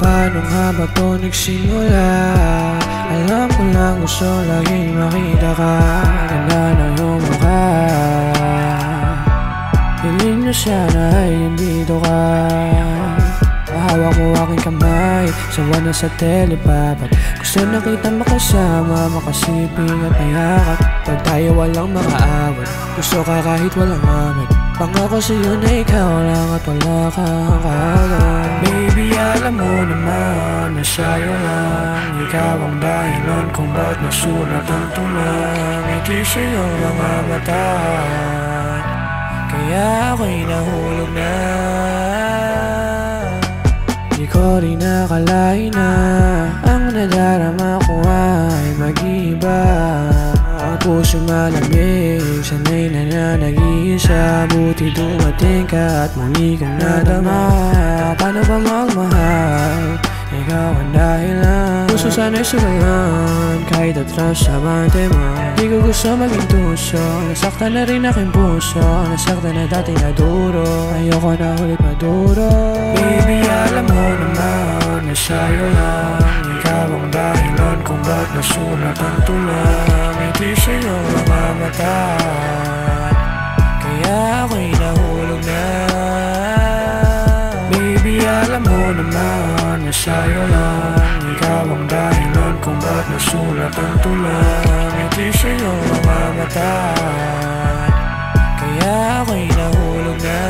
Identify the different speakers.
Speaker 1: Paano nga ba to nagsimula? Alam ko lang gusto laging makita ka. Ganda na iyong mukha. Piling na sana ay nandito ka. Hawak mo aking kamay, sawa na sa telepapat. Gusto na kita makasama, makasiping at mayakap. Pag tayo walang makaawat, gusto ka kahit walang amat. Pangako sa'yo na ikaw lang at wala kang kaagad. Baby, alam mo naman na sa'yo lang. Ikaw ang dahilan kung ba't nasulat ang tulang. Ngiti sa'yo mga mata, kaya ako'y nahulog na. Di ko rin nakalain na ang nadarama ko ay mag-iiba. Ang puso malamig, sanay na na nag-iisa. Buti dumating ka at muli kong nadama. Paano ba magmahal? Ikaw ang dahilan. Puso sana'y sugalan, kahit atras sa bante mo. Di ko gusto maging tuso, nasaktan na rin aking puso. Nasaktan na dati na duro, ayoko na ulit maduro. Baby, alam mo naman na sa'yo lang. Ikaw ang dahilan kung ba't nasulat ang tulang. Ngiti sa'yo mga mata, kaya ako'y nahulog na. Baby, alam mo naman na sa'yo lang. Ikaw ang dahilan kung ba't nasulat ang tulang. Ngiti sa'yo mga mata, kaya ako'y nahulog na.